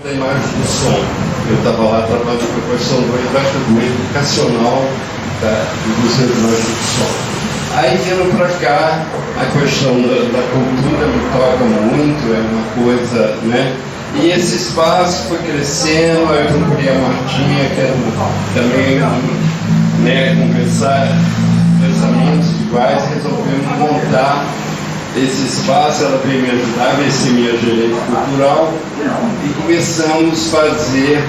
Da imagem do som. Eu estava lá trabalhando com a questão do educacional do Museu de Imagem do Som. Aí vindo para cá, a questão da cultura me toca muito, é uma coisa, né? E esse espaço foi crescendo, aí eu procurei a Martinha, que era também, né, conversar, pensamentos iguais, resolvemos montar esse espaço. Ela veio me ajudar, veio ser minha gerente cultural, e começamos a fazer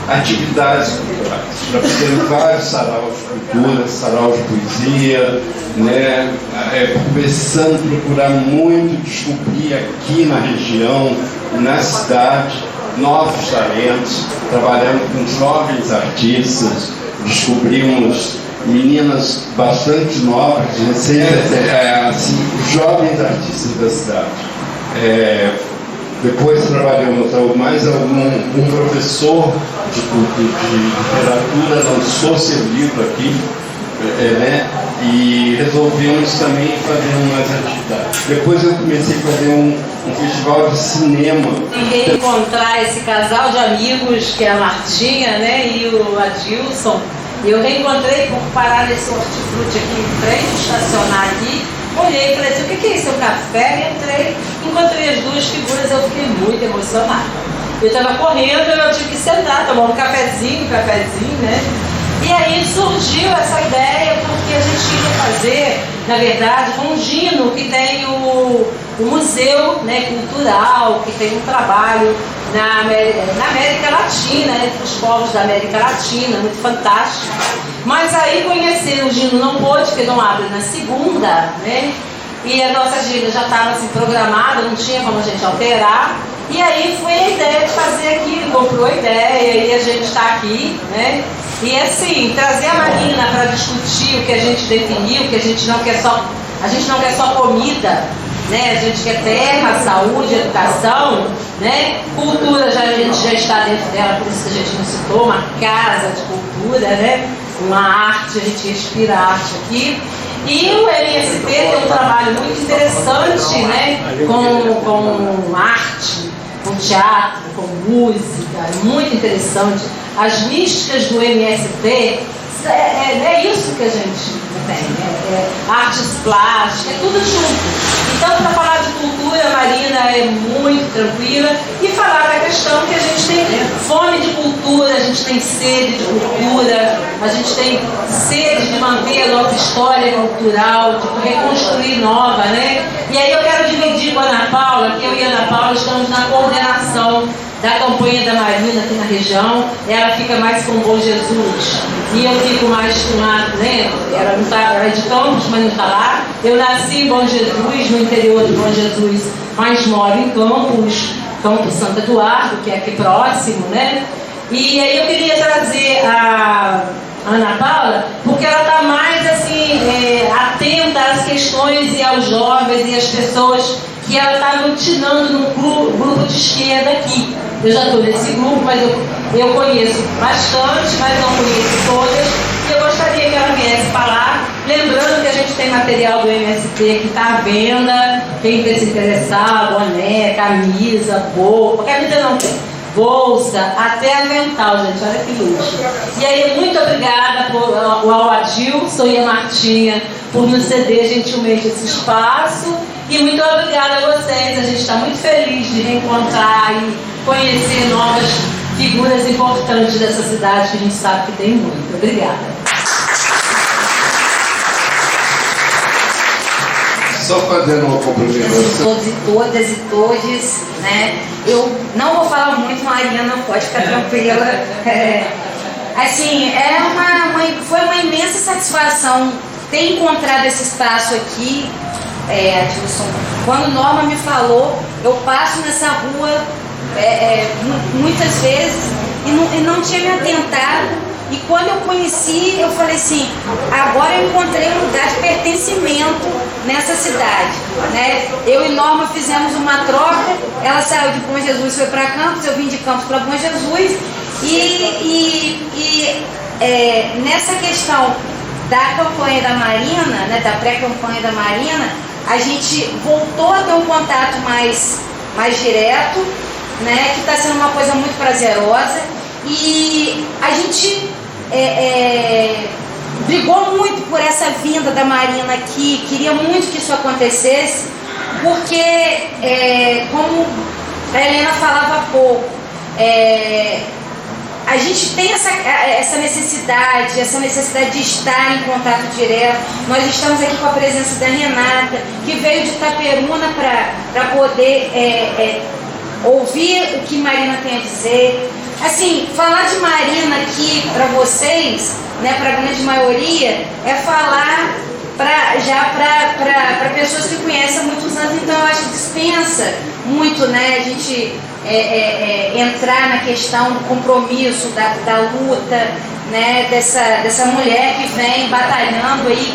atividades culturais. Já fizemos vários saraus de cultura, saraus de poesia, né? Começando a procurar muito descobrir aqui na região, na cidade, novos talentos, trabalhando com jovens artistas, descobrimos meninas bastante novas, assim, jovens artistas da cidade. Depois trabalhamos mais um professor de literatura lançou seu livro aqui, né? E resolvemos também fazer umas atividades. Depois eu comecei a fazer um festival de cinema. E encontrar esse casal de amigos, que é a Martinha, né, e o Adilson. Eu reencontrei por parar nesse hortifruti aqui em frente, estacionar aqui. Olhei e falei assim, o que é isso? É um café? Entrei, encontrei as duas figuras, eu fiquei muito emocionada. Eu estava correndo, eu tive que sentar, tomar um cafezinho, né? E aí surgiu essa ideia, porque a gente ia fazer, na verdade, com o Gino, que tem o museu, né, cultural, que tem um trabalho na América Latina, entre os povos da América Latina, muito fantástico. Mas aí conhecer o Gino não pôde, porque não abre na segunda, né? E a nossa agenda já estava assim programada, não tinha como a gente alterar. E aí foi a ideia de fazer aqui, ele comprou a ideia e a gente está aqui, né? E assim, trazer a Marina para discutir o que a gente definiu, que a gente não quer só comida, né? A gente quer terra, saúde, educação, né? Cultura, a gente já está dentro dela, por isso que a gente não citou, uma casa de cultura, né? Uma arte, a gente respira arte aqui. E o MSP tem um trabalho muito interessante, né? Com arte, com teatro, com música, muito interessante. As místicas do MSP, é isso que a gente tem, artes plásticas, é tudo junto. Então, para falar de cultura, a Marina é muito tranquila, e falar da questão que a gente tem fome de cultura, a gente tem sede de cultura, a gente tem sede de manter a nossa história cultural, de reconstruir nova, né? E aí eu quero dividir com a Ana Paula, que eu e a Ana Paula estamos na coordenação da campanha da Marina aqui na região. Ela fica mais com o Bom Jesus e eu fico mais com a, né? Ela não tá, ela é de Campos, mas não está lá. Eu nasci em Bom Jesus, no interior de Bom Jesus, mas moro em Campos Santo Eduardo, que é aqui próximo, né? E aí eu queria trazer a Ana Paula, porque ela está mais assim, atenta às questões e aos jovens e às pessoas que ela está aglutinando no grupo de esquerda aqui. Eu já estou nesse grupo, mas eu conheço bastante, mas não conheço todas. E eu gostaria que ela viesse falar, lembrando que a gente tem material do MSP que está à venda. Quem quer se interessar, boné, camisa, camisa não tem, bolsa, até avental, gente, olha que luxo. E aí, muito obrigada ao Adilson e a Martinha por nos ceder gentilmente esse espaço. E muito obrigada a vocês, a gente está muito feliz de reencontrar e conhecer novas figuras importantes dessa cidade, que a gente sabe que tem muito. Obrigada. Só fazendo uma cumprimentação. Todos e todas e todes, né? Eu não vou falar muito, Marina, pode ficar tranquila. Assim, foi uma imensa satisfação ter encontrado esse espaço aqui. Adilson, quando Norma me falou, eu passo nessa rua muitas vezes e não tinha me atentado, e quando eu conheci, eu falei assim, agora eu encontrei um lugar de pertencimento nessa cidade, né? Eu e Norma fizemos uma troca, ela saiu de Bom Jesus, foi para Campos, eu vim de Campos para Bom Jesus, e nessa questão da campanha da Marina, né, da pré-campanha da Marina, a gente voltou a ter um contato mais direto, né, que está sendo uma coisa muito prazerosa, e a gente brigou muito por essa vinda da Marina aqui, queria muito que isso acontecesse, porque, como a Helena falava há pouco, a gente tem essa necessidade de estar em contato direto. Nós estamos aqui com a presença da Renata, que veio de Itaperuna para poder ouvir o que Marina tem a dizer. Assim, falar de Marina aqui para vocês, né, para a grande maioria, é falar para pessoas que conhecem há muitos anos. Então eu acho que dispensa muito, né, a gente entrar na questão do compromisso, da luta, né, dessa mulher que vem batalhando aí,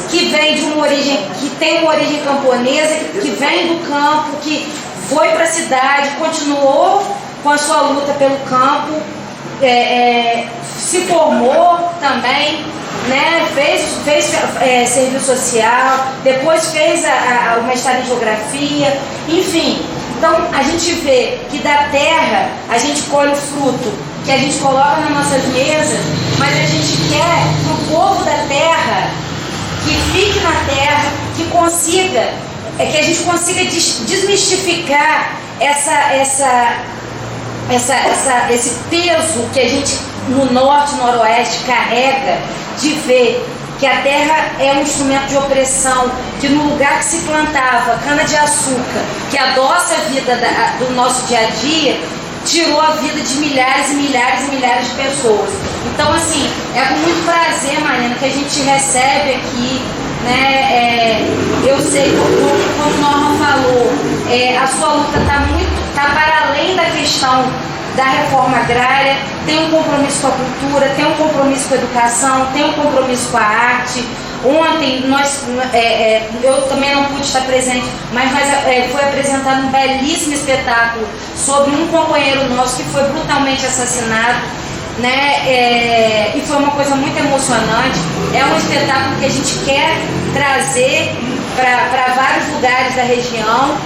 que vem de uma origem, que tem uma origem camponesa, que vem do campo, que foi para a cidade, continuou com a sua luta pelo campo, se formou também, né, fez serviço social, depois fez o mestrado em geografia, enfim. Então a gente vê que da terra a gente colhe o fruto que a gente coloca nas nossas mesas, mas a gente quer que o povo da terra, que fique na terra, que consiga, que a gente consiga desmistificar esse peso que a gente no norte e noroeste carrega, de ver que a terra é um instrumento de opressão, que no lugar que se plantava cana-de-açúcar, que adoça a vida do nosso dia a dia, tirou a vida de milhares e milhares e milhares de pessoas. Então, assim, é com muito prazer, Marina, que a gente recebe aqui, né? Eu sei, como Norma falou, a sua luta está para além da questão da reforma agrária, tem um compromisso com a cultura, tem um compromisso com a educação, tem um compromisso com a arte. Ontem, eu também não pude estar presente, mas foi apresentado um belíssimo espetáculo sobre um companheiro nosso que foi brutalmente assassinado, né? E foi uma coisa muito emocionante. É um espetáculo que a gente quer trazer para vários lugares da região.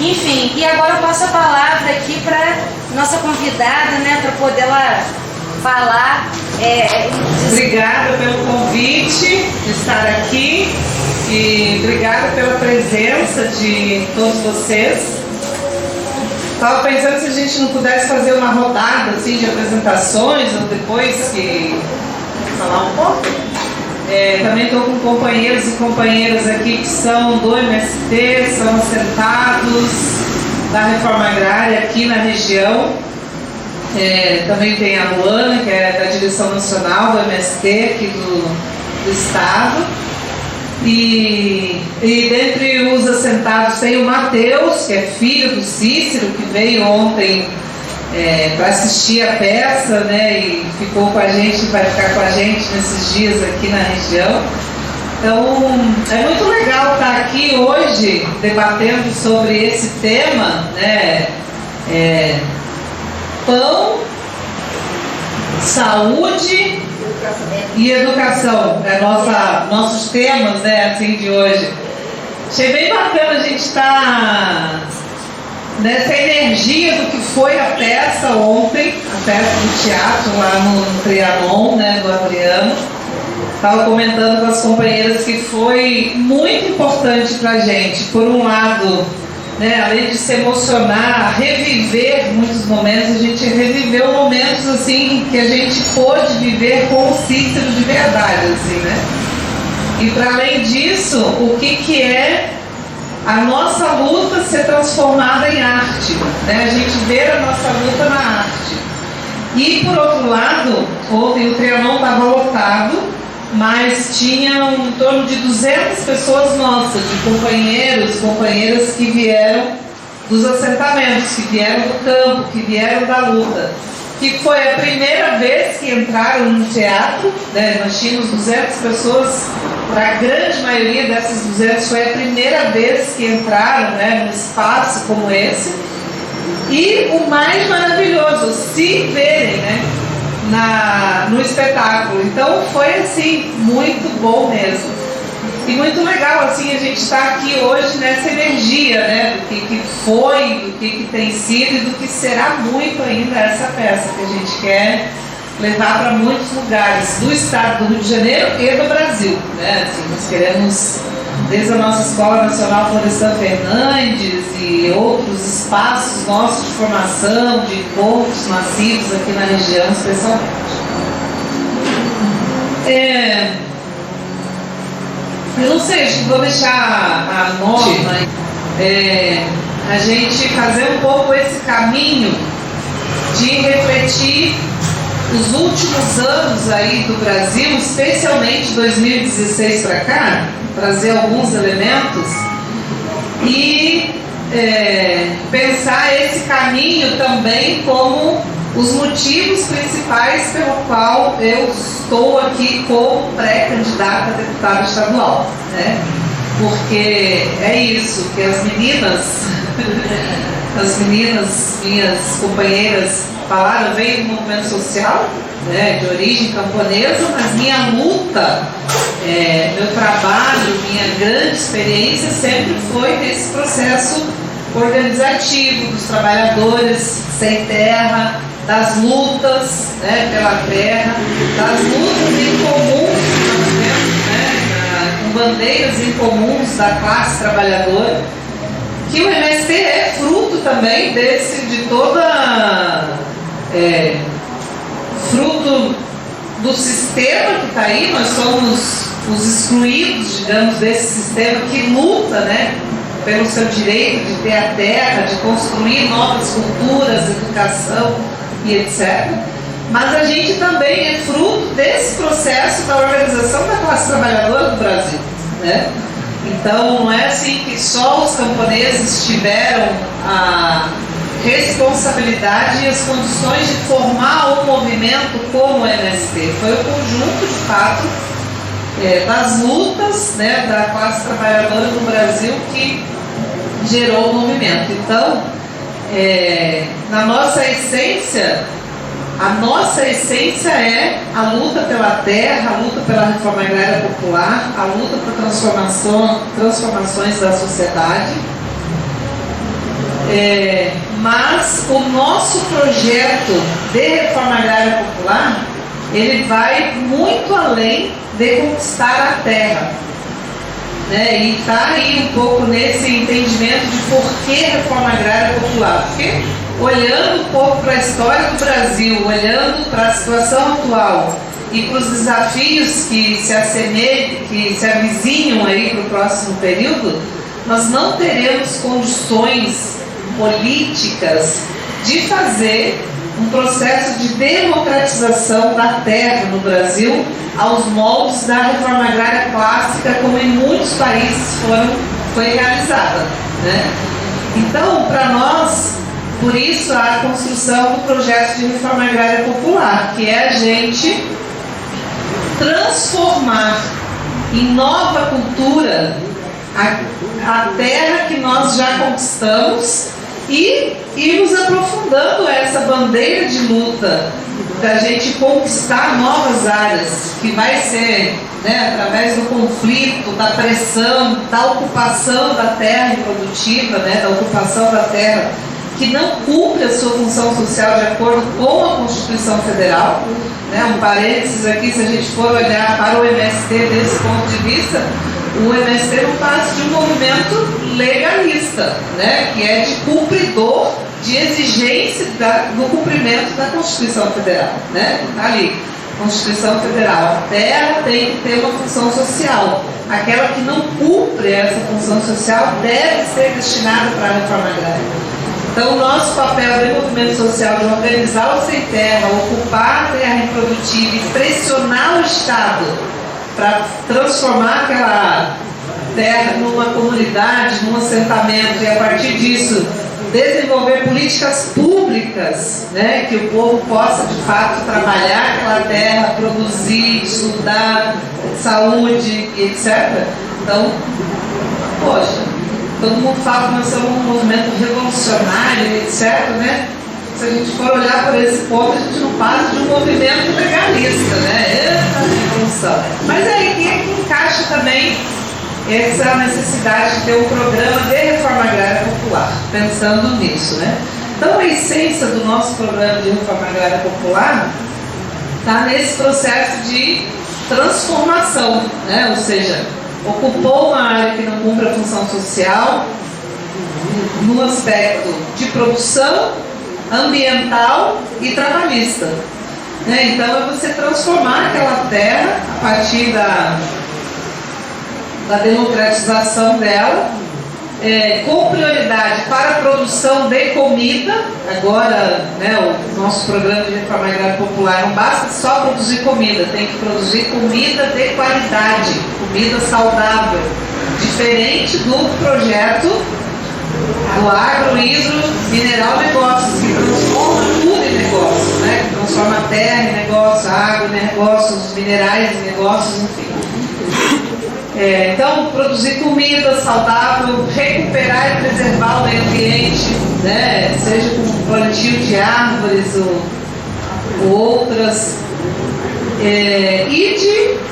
Enfim, e agora eu passo a palavra aqui para nossa convidada, né, para poder ela falar. Obrigada pelo convite de estar aqui e obrigada pela presença de todos vocês. Estava pensando se a gente não pudesse fazer uma rodada assim, de apresentações, ou depois que falar um pouco. Também estou com companheiros e companheiras aqui que são do MST, são assentados da reforma agrária aqui na região. Também tem a Luana, que é da direção nacional do MST aqui do estado. E dentre os assentados tem o Matheus, que é filho do Cícero, que veio ontem para assistir a peça, né, e ficou com a gente, vai ficar com a gente nesses dias aqui na região. Então, é muito legal estar aqui hoje debatendo sobre esse tema, né, pão, saúde e educação, nossos temas, né, assim, de hoje. Achei bem bacana a gente estar nessa energia do que foi a peça ontem, a peça do teatro lá no Trianon, né, do Adriano. Estava comentando com as companheiras que foi muito importante para a gente, por um lado, né, além de se emocionar, reviver muitos momentos, a gente reviveu momentos assim que a gente pôde viver com o Cícero de verdade, assim, né? E para além disso, o que é a nossa luta ser transformada em arte, né? A gente ver a nossa luta na arte. E por outro lado, ontem o Trianon estava lotado, mas tinham em torno de 200 pessoas nossas, de companheiros, companheiras que vieram dos assentamentos, que vieram do campo, que vieram da luta, que foi a primeira vez que entraram no teatro, né? Nós tínhamos 200 pessoas, para a grande maioria dessas 200 foi a primeira vez que entraram, né, num espaço como esse. E o mais maravilhoso, se verem, né, no espetáculo. Então foi assim, muito bom mesmo. E muito legal, assim, a gente estar aqui hoje nessa energia, né, do que foi, do que tem sido e do que será muito ainda essa peça que a gente quer levar para muitos lugares do estado do Rio de Janeiro e do Brasil, né? Assim, nós queremos, desde a nossa Escola Nacional Florestan Fernandes e outros espaços nossos de formação, de encontros massivos aqui na região, especialmente. Eu não sei, acho que vou deixar a norma, a gente fazer um pouco esse caminho de refletir os últimos anos aí do Brasil, especialmente 2016 para cá, trazer alguns elementos e pensar esse caminho também como os motivos principais pelo qual eu estou aqui como pré-candidata a deputada estadual, né? Porque é isso que as meninas, minhas companheiras falaram, eu venho do movimento social, né, de origem camponesa, mas minha luta, meu trabalho, minha grande experiência sempre foi nesse processo organizativo dos trabalhadores sem terra, das lutas, né, pela terra, das lutas em comuns que nós temos, né, com bandeiras em comuns da classe trabalhadora, que o MST é fruto também de toda fruto do sistema que está aí. Nós somos os excluídos, digamos, desse sistema que luta, né, pelo seu direito de ter a terra, de construir novas culturas, educação e etc. Mas a gente também é fruto desse processo da organização da classe trabalhadora do Brasil, né? Então não é assim que só os camponeses tiveram a responsabilidade e as condições de formar um movimento como o MST. Foi o conjunto, de fato, das lutas, né, da classe trabalhadora do Brasil que gerou o movimento. Então, na nossa essência, a nossa essência é a luta pela terra, a luta pela reforma agrária popular, a luta por transformações da sociedade. Mas o nosso projeto de reforma agrária popular, ele vai muito além de conquistar a terra, né? E está aí um pouco nesse entendimento de por que reforma agrária popular. Porque olhando um pouco para a história do Brasil, olhando para a situação atual e para os desafios que se assemelham, que se avizinham aí para o próximo período, nós não teremos condições políticas de fazer um processo de democratização da terra no Brasil aos moldes da reforma agrária clássica, como em muitos países foi realizada, né? Então, para nós, por isso a construção do projeto de reforma agrária popular, que é a gente transformar em nova cultura a terra que nós já conquistamos e irmos aprofundando essa bandeira de luta da gente conquistar novas áreas, que vai ser, né, através do conflito, da pressão, da ocupação da terra improdutiva, né, da ocupação da terra que não cumpre a sua função social de acordo com a Constituição Federal, né? Um parênteses aqui, se a gente for olhar para o MST desse ponto de vista, o MST não passa de um movimento legalista, né? Que é de cumpridor de exigência do cumprimento da Constituição Federal, né? Está ali, Constituição Federal, a terra tem que ter uma função social. Aquela que não cumpre essa função social deve ser destinada para a reforma agrária. Então, o nosso papel de movimento social de organizar o sem terra, ocupar a terra improdutiva e pressionar o Estado para transformar aquela terra numa comunidade, num assentamento, e a partir disso desenvolver políticas públicas, né, que o povo possa de fato trabalhar aquela terra, produzir, estudar, saúde, etc. Então, poxa, todo mundo fala que nós somos um movimento revolucionário, etc., né? Se a gente for olhar por esse ponto, a gente não passa de um movimento legalista, né? Essa revolução. Mas aí que encaixa também essa necessidade de ter um programa de reforma agrária popular, pensando nisso, né? Então, a essência do nosso programa de reforma agrária popular está nesse processo de transformação, né? Ou seja, ocupou uma área que não cumpre a função social no aspecto de produção, ambiental e trabalhista, né? Então, é você transformar aquela terra a partir da democratização dela, com prioridade para a produção de comida. Agora, né, o nosso programa de reforma agrária popular não basta só produzir comida, tem que produzir comida de qualidade, comida saudável, diferente do projeto do agro, hidro, mineral negócios, que transforma tudo em negócio, né? Que transforma a terra em negócio, a água em negócio, os minerais em negócios, enfim. Então, produzir comida saudável, recuperar e preservar o meio ambiente, né? Seja com plantio de árvores ou outras, e de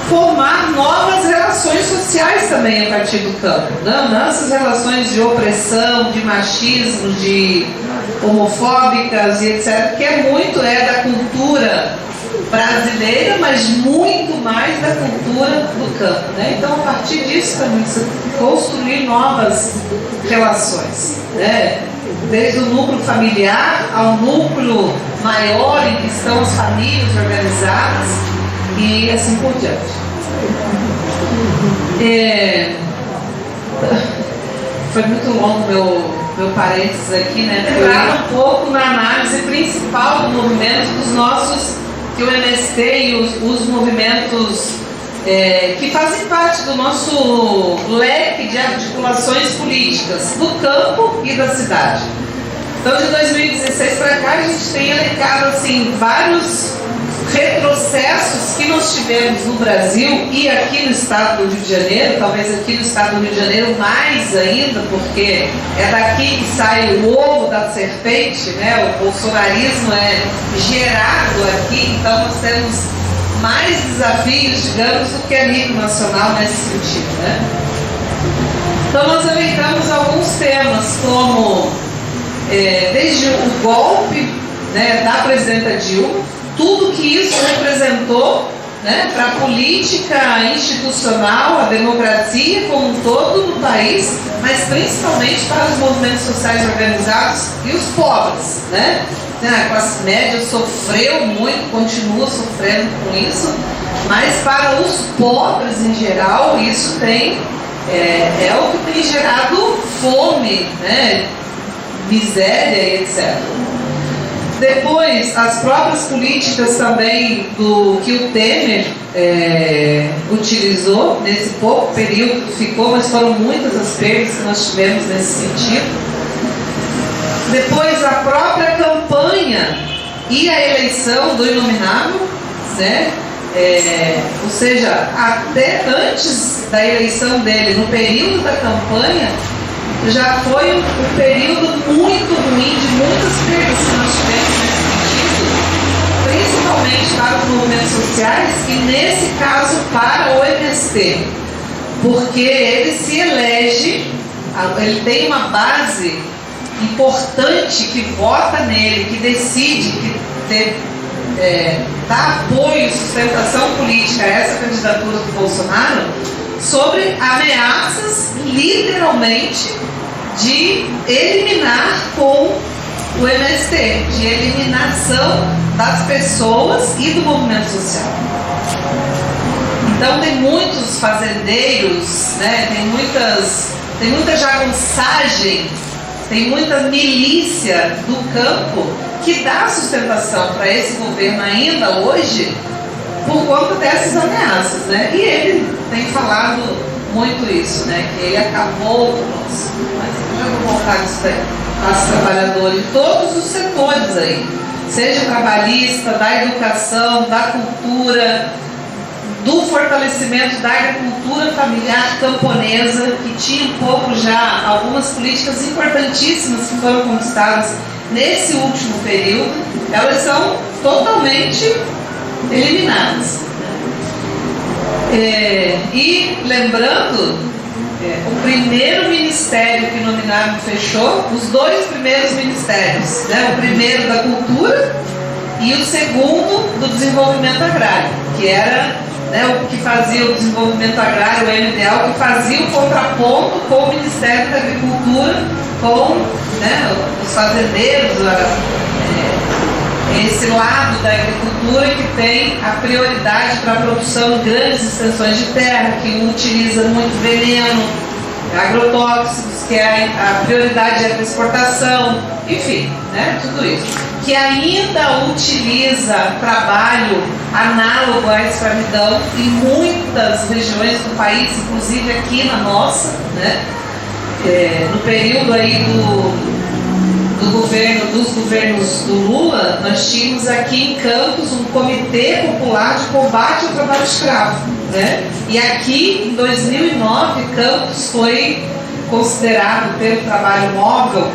formar novas relações sociais também a partir do campo, não essas relações de opressão, de machismo, de homofóbicas e etc., que muito da cultura brasileira, mas muito mais da cultura do campo, né? Então, a partir disso também você construir novas relações, né? Desde o núcleo familiar ao núcleo maior em que estão as famílias organizadas e assim por diante. Foi muito longo meu parênteses aqui, né? Entrar um pouco na análise principal do movimento dos nossos, que o MST e os movimentos que fazem parte do nosso leque de articulações políticas do campo e da cidade. Então, de 2016 para cá, a gente tem elencado assim, vários retrocessos que nós tivemos no Brasil e aqui no estado do Rio de Janeiro, talvez aqui no estado do Rio de Janeiro mais ainda, porque é daqui que sai o ovo da serpente, né? O bolsonarismo é gerado aqui, então nós temos mais desafios, digamos, do que a nível nacional nesse sentido, né? Então nós elencamos alguns temas como desde o golpe, né, da presidenta Dilma, tudo que isso representou, né, para a política institucional, a democracia como um todo no país, mas principalmente para os movimentos sociais organizados e os pobres, né? A classe média sofreu muito, continua sofrendo com isso, mas para os pobres em geral isso tem é o que tem gerado fome, né, miséria e etc. Depois, as próprias políticas também do que o Temer utilizou nesse pouco período que ficou, mas foram muitas as perdas que nós tivemos nesse sentido. Depois, a própria campanha e a eleição do inominável, né? Ou seja, até antes da eleição dele, no período da campanha, já foi um período muito ruim, de muitas perdas que nós tivemos nesse sentido, principalmente para os movimentos sociais e, nesse caso, para o MST, porque ele se elege, ele tem uma base importante que vota nele, que decide, que dá apoio e sustentação política a essa candidatura do Bolsonaro, sobre ameaças, literalmente, de eliminar com o MST, de eliminação das pessoas e do movimento social. Então tem muitos fazendeiros, né, tem muita jagunçagem, tem muita milícia do campo que dá sustentação para esse governo ainda hoje por conta dessas ameaças, né? E ele tem falado muito isso, né? Que ele acabou com nós. Mas eu vou voltar nisso daí. Classe trabalhadora em todos os setores aí, seja trabalhista, da educação, da cultura, do fortalecimento da agricultura familiar camponesa, que tinha um pouco já algumas políticas importantíssimas que foram conquistadas nesse último período, elas são totalmente eliminadas. E lembrando, o primeiro ministério que nominaram fechou, os 2 primeiros ministérios, né? O primeiro da cultura e o segundo do desenvolvimento agrário, que era, né, o que fazia o desenvolvimento agrário, o MDA, o que fazia o contraponto com o Ministério da Agricultura, com, né, os fazendeiros, esse lado da agricultura que tem a prioridade para a produção de grandes extensões de terra, que utiliza muito veneno, agrotóxicos, que a prioridade é para exportação, enfim, né, tudo isso. Que ainda utiliza trabalho análogo à escravidão em muitas regiões do país, inclusive aqui na nossa, né? No período aí dos governos do Lula, nós tínhamos aqui em Campos um comitê popular de combate ao trabalho escravo, né? E aqui em 2009 Campos foi considerado pelo trabalho móvel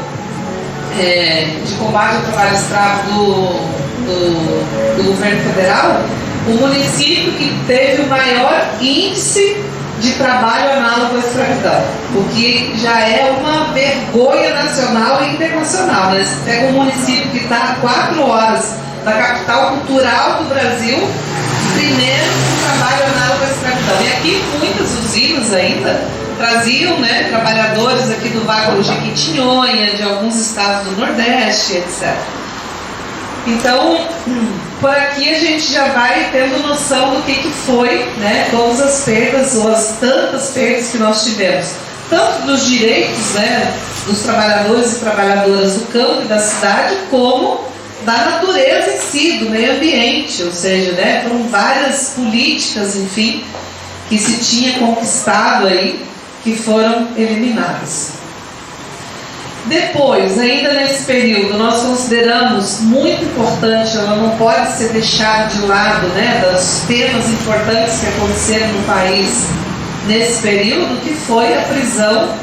de combate ao trabalho escravo do governo federal, o município que teve o maior índice de trabalho análogo à escravidão, o que já é uma vergonha nacional e internacional, né? Você pega um município que está a 4 horas da capital cultural do Brasil, primeiro trabalho análogo à escravidão. E aqui muitas usinas ainda traziam, né, trabalhadores aqui do Vale do Jequitinhonha, de alguns estados do Nordeste, etc. Então, por aqui a gente já vai tendo noção do que foi, né, todas as perdas, ou as tantas perdas que nós tivemos, tanto dos direitos, né, dos trabalhadores e trabalhadoras do campo e da cidade, como da natureza em si, do meio ambiente, ou seja, né, foram várias políticas, enfim, que se tinha conquistado aí, que foram eliminadas. Depois, ainda nesse período, nós consideramos muito importante, ela não pode ser deixada de lado, né, dos temas importantes que aconteceram no país nesse período, que foi a prisão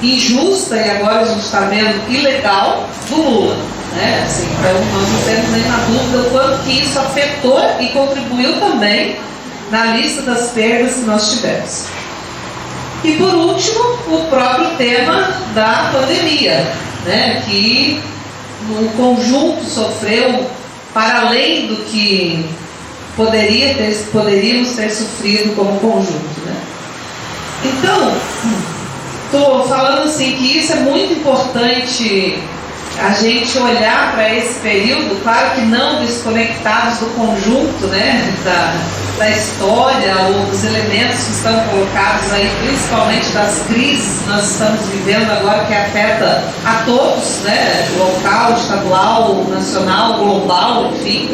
injusta, e agora a gente está vendo ilegal, do Lula, né? Assim, então nós não temos nenhuma dúvida o quanto que isso afetou e contribuiu também na lista das perdas que nós tivemos. E por último, o próprio tema da pandemia, né, que o conjunto sofreu para além do que poderíamos ter sofrido como conjunto, né? Então, estou falando assim que isso é muito importante a gente olhar para esse período, claro que não desconectados do conjunto, né, da história ou dos elementos que estão colocados aí, principalmente das crises que nós estamos vivendo agora, que afeta a todos, né, local, estadual, nacional, global, enfim.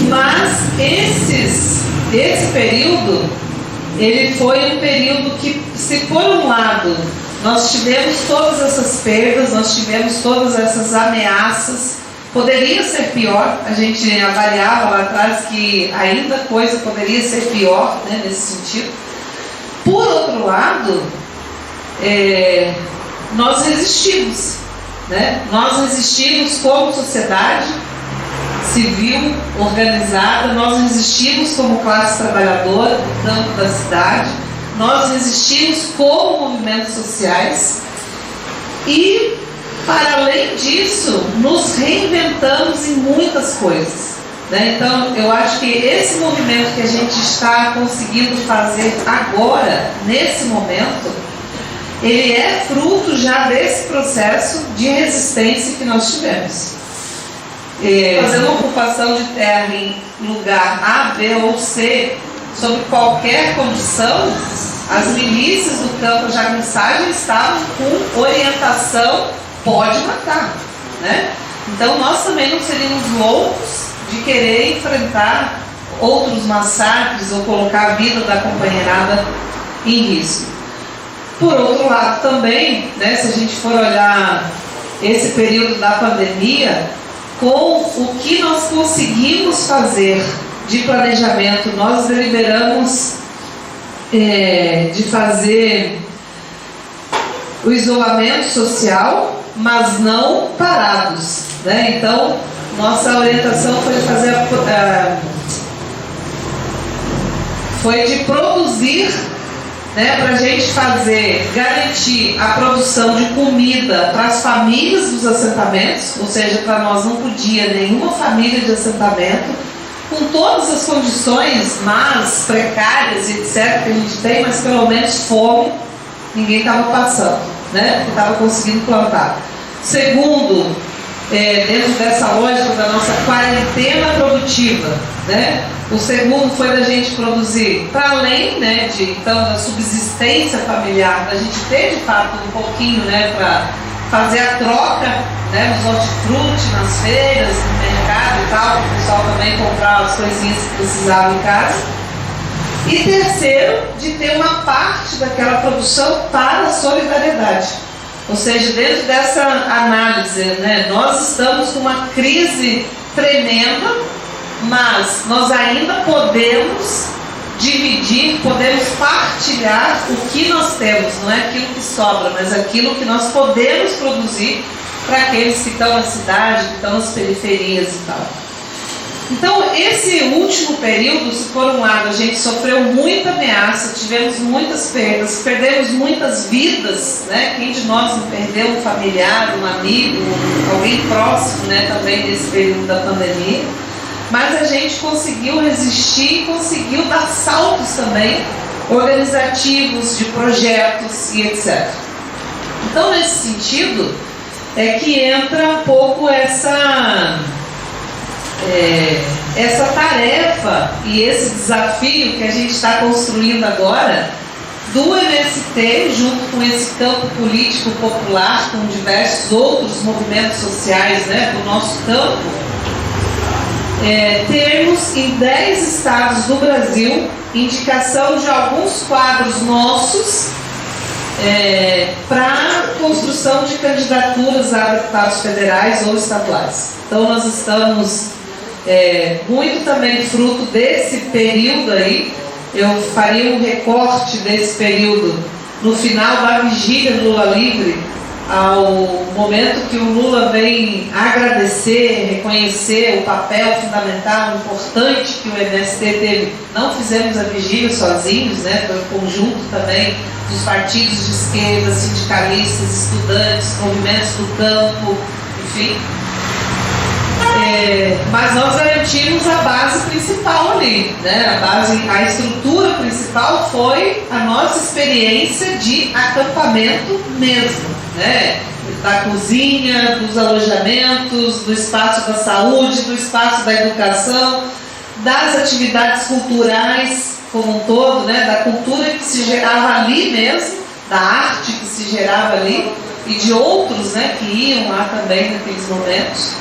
Mas esse período, ele foi um período que, se por um lado nós tivemos todas essas perdas, nós tivemos todas essas ameaças, poderia ser pior, a gente avaliava lá atrás que ainda a coisa poderia ser pior, né, nesse sentido. Por outro lado, nós resistimos, né? Nós resistimos como sociedade civil organizada, nós resistimos como classe trabalhadora do campo da cidade, nós resistimos como movimentos sociais e, para além disso, nos reinventamos em muitas coisas, né? Então, eu acho que esse movimento que a gente está conseguindo fazer agora, nesse momento, ele é fruto já desse processo de resistência que nós tivemos. Fazer uma ocupação de terra em lugar A, B ou C, sob qualquer condição, as milícias do campo de jagunçagem estavam com orientação: pode matar, né? Então nós também não seríamos loucos de querer enfrentar outros massacres ou colocar a vida da companheirada em risco. Por outro lado também, né, se a gente for olhar esse período da pandemia, com o que nós conseguimos fazer de planejamento, nós deliberamos de fazer o isolamento social, mas não parados, né? Então, nossa orientação foi fazer foi de produzir, né, para a gente garantir a produção de comida para as famílias dos assentamentos, ou seja, para nós não podia nenhuma família de assentamento, com todas as condições más, precárias, etc., que a gente tem, mas pelo menos fome ninguém estava passando, né, porque estava conseguindo plantar. Segundo, dentro dessa lógica da nossa quarentena produtiva, né? O segundo foi da gente produzir, para além, né, então, da subsistência familiar, da gente ter de fato um pouquinho, né, para fazer a troca, né, nos hortifruti, nas feiras, no mercado e tal, o pessoal também comprar as coisinhas que precisavam em casa. E terceiro, de ter uma parte daquela produção para a solidariedade. Ou seja, dentro dessa análise, né, nós estamos com uma crise tremenda, mas nós ainda podemos dividir, podemos partilhar o que nós temos, não é aquilo que sobra, mas aquilo que nós podemos produzir para aqueles que estão na cidade, que estão nas periferias e tal. Então, esse último período, se por um lado a gente sofreu muita ameaça, tivemos muitas perdas, perdemos muitas vidas, né? Quem de nós não perdeu um familiar, um amigo, alguém próximo, né, também nesse período da pandemia, mas a gente conseguiu resistir e conseguiu dar saltos também organizativos, de projetos e etc. Então, nesse sentido, é que entra um pouco essa tarefa e esse desafio que a gente está construindo agora do MST, junto com esse campo político popular, com diversos outros movimentos sociais, né, do nosso campo, termos em 10 estados do Brasil indicação de alguns quadros nossos para construção de candidaturas a deputados federais ou estaduais. Então nós estamos muito também fruto desse período aí. Eu faria um recorte desse período no final da vigília do Lula Livre, ao momento que o Lula vem agradecer, reconhecer o papel fundamental, importante que o MST teve. Não fizemos a vigília sozinhos, né? Foi um conjunto também dos partidos de esquerda, sindicalistas, estudantes, movimentos do campo, enfim. Mas nós garantimos a base principal ali, né? A estrutura principal foi a nossa experiência de acampamento mesmo, né? Da cozinha, dos alojamentos, do espaço da saúde, do espaço da educação, das atividades culturais como um todo, né? Da cultura que se gerava ali mesmo, da arte que se gerava ali e de outros, né, que iam lá também naqueles momentos.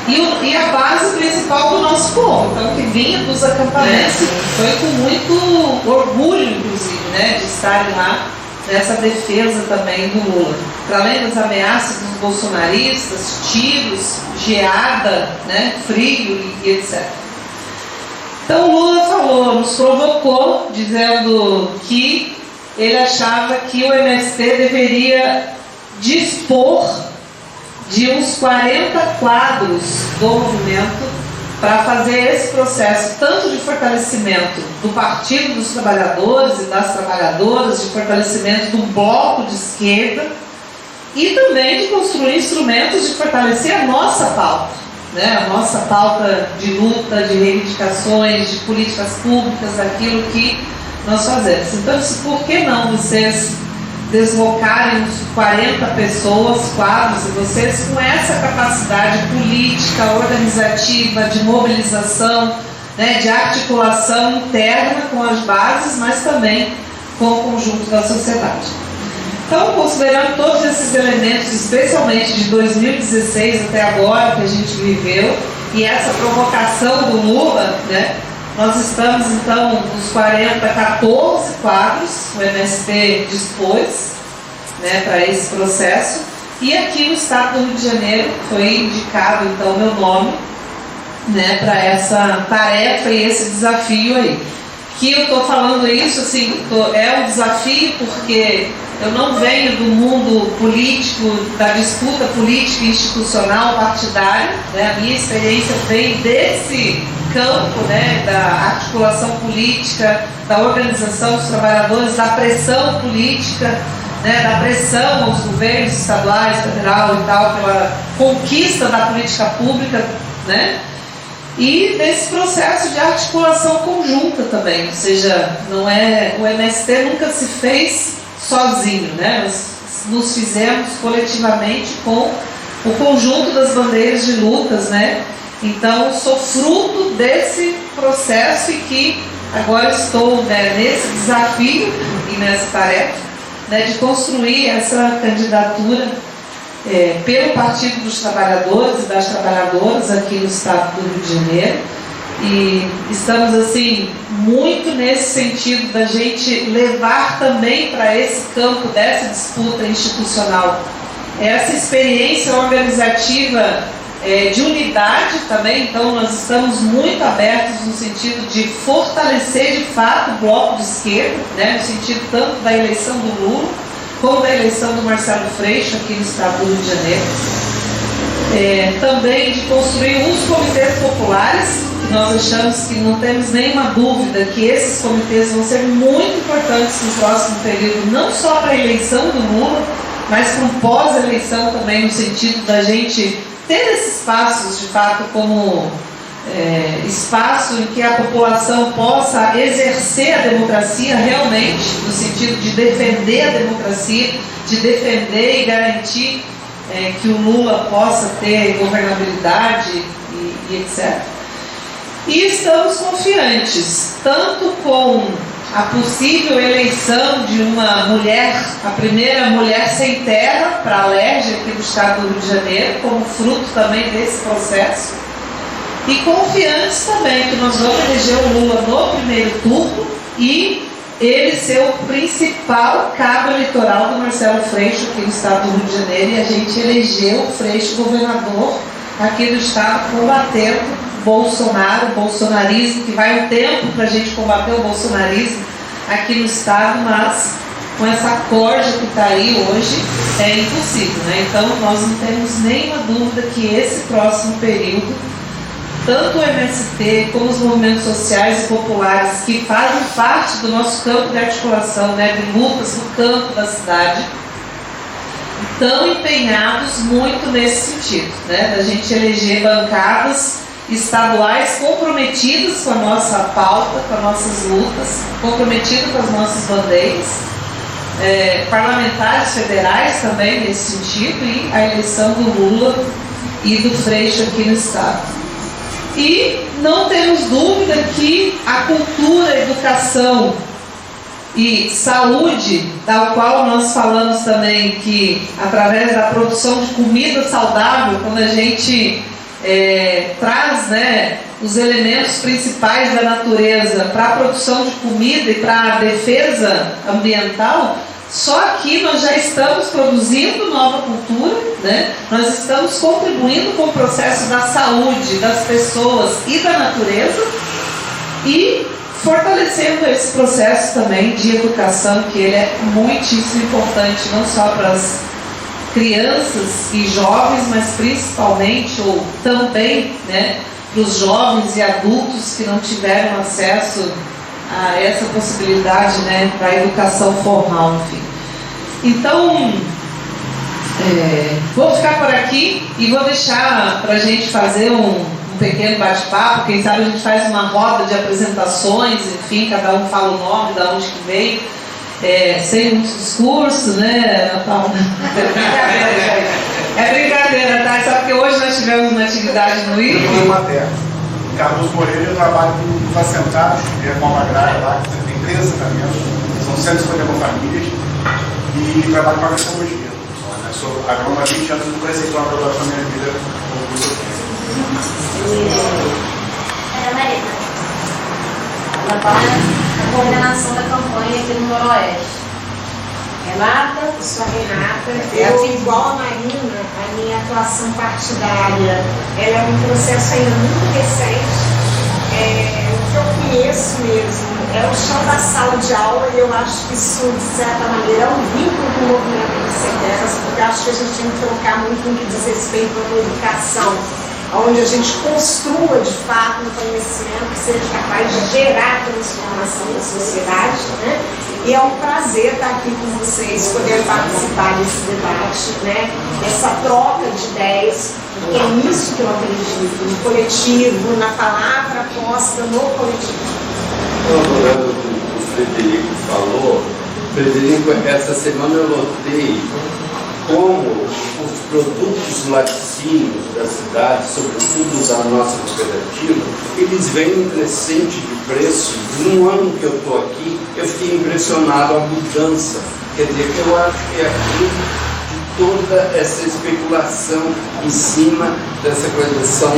E a base principal do nosso povo, então, que vinha dos acampamentos, foi com muito orgulho, inclusive, né, de estarem lá nessa defesa também do Lula. Para além das ameaças dos bolsonaristas, tiros, geada, né, frio e etc. Então o Lula falou, nos provocou, dizendo que ele achava que o MST deveria dispor de uns 40 quadros do movimento para fazer esse processo tanto de fortalecimento do Partido dos Trabalhadores e das Trabalhadoras, de fortalecimento do bloco de esquerda e também de construir instrumentos de fortalecer a nossa pauta, né? A nossa pauta de luta, de reivindicações, de políticas públicas, daquilo que nós fazemos. Então, por que não vocês deslocarem uns 40 pessoas, quadros, e vocês com essa capacidade política, organizativa, de mobilização, né, de articulação interna com as bases, mas também com o conjunto da sociedade. Então, considerando todos esses elementos, especialmente de 2016 até agora, que a gente viveu, e essa provocação do Lula, né, nós estamos, então, dos 40, 14 quadros, o MST dispôs, né, para esse processo. E aqui no estado do Rio de Janeiro foi indicado, então, o meu nome, né, para essa tarefa e esse desafio aí. Que eu estou falando isso, assim, é um desafio porque eu não venho do mundo político, da disputa política, institucional, partidária, né? A minha experiência vem desse campo, né, da articulação política, da organização dos trabalhadores, da pressão política, né, da pressão aos governos estaduais, federal e tal, pela conquista da política pública, né, e desse processo de articulação conjunta também, ou seja, não é, o MST nunca se fez sozinho, né, nós nos fizemos coletivamente com o conjunto das bandeiras de lutas, né, então sou fruto desse processo e que agora estou, né, nesse desafio e nessa tarefa, né, de construir essa candidatura pelo Partido dos Trabalhadores e das Trabalhadoras aqui no estado do Rio de Janeiro, e estamos assim muito nesse sentido da gente levar também para esse campo dessa disputa institucional essa experiência organizativa de unidade também. Então nós estamos muito abertos no sentido de fortalecer de fato o bloco de esquerda, né, no sentido tanto da eleição do Lula como da eleição do Marcelo Freixo aqui no estado do Rio de Janeiro. Também de construir os comitês populares, que nós achamos que não temos nenhuma dúvida que esses comitês vão ser muito importantes no próximo período, não só para a eleição do Lula, mas para um pós-eleição também, no sentido da gente ter esses espaços de fato como espaço em que a população possa exercer a democracia realmente, no sentido de defender a democracia, de defender e garantir que o Lula possa ter governabilidade e etc. E estamos confiantes, tanto com a possível eleição de uma mulher, a primeira mulher sem terra para a LERJ aqui do estado do Rio de Janeiro, como fruto também desse processo, e confiantes também que nós vamos eleger o Lula no primeiro turno e ele ser o principal cabo eleitoral do Marcelo Freixo aqui no estado do Rio de Janeiro, e a gente elegeu o Freixo governador aqui do estado, combatendo Bolsonaro, o bolsonarismo, que vai um tempo para a gente combater o bolsonarismo aqui no estado, mas com essa corja que está aí hoje é impossível, né? Então nós não temos nenhuma dúvida que esse próximo período, tanto o MST como os movimentos sociais e populares que fazem parte do nosso campo de articulação, né, de lutas no campo da cidade, estão empenhados muito nesse sentido, né, da gente eleger bancadas estaduais comprometidas com a nossa pauta, com as nossas lutas, comprometidas com as nossas bandeiras, parlamentares federais também nesse sentido, e a eleição do Lula e do Freixo aqui no estado. E não temos dúvida que a cultura, a educação e saúde, da qual nós falamos também que através da produção de comida saudável, quando a gente traz, né, os elementos principais da natureza para a produção de comida e para a defesa ambiental, só aqui nós já estamos produzindo nova cultura, né? Nós estamos contribuindo com o processo da saúde das pessoas e da natureza e fortalecendo esse processo também de educação, que ele é muitíssimo importante, não só para as crianças e jovens, mas principalmente, ou também, né, para os jovens e adultos que não tiveram acesso a essa possibilidade, né, para a educação formal, enfim. Então, vou ficar por aqui e vou deixar para a gente fazer um pequeno bate-papo. Quem sabe a gente faz uma roda de apresentações, enfim, cada um fala o nome, de onde que veio, sem muito discurso, né, Natal? É brincadeira, tá? Só porque hoje nós tivemos uma atividade no IFE. Carlos Moreira, eu trabalho com assentados, reforma agrária lá, que tem 3 assentamentos, são 150 famílias, e trabalho com agroecologia. Sou agrônomo há 20 anos, nunca recebi uma aprovação na minha vida como Ana Marina. Ela trabalha na coordenação da campanha aqui no Noroeste. Renata, eu sou a Renata. Eu, igual a Marina, a minha atuação partidária ela é um processo ainda muito recente. O que eu conheço mesmo é o chão da sala de aula, e eu acho que isso, de certa maneira, é um vínculo com o movimento de sem terras, porque eu acho que a gente tem que trocar muito no que diz respeito à educação. onde a gente construa de fato um conhecimento que seja capaz de gerar transformação na sociedade, né? E é um prazer estar aqui com vocês, poder participar desse debate, né? Essa troca de ideias, porque é nisso que eu acredito, no coletivo, na palavra posta no coletivo. Adorando o que o Frederico falou, Frederico, essa semana eu notei como os produtos laticínios da cidade, sobretudo os da nossa cooperativa, eles vêm em crescente de preço. No ano que eu estou aqui, eu fiquei impressionado a mudança. Quer dizer, eu acho que é fruto de toda essa especulação em cima dessa questão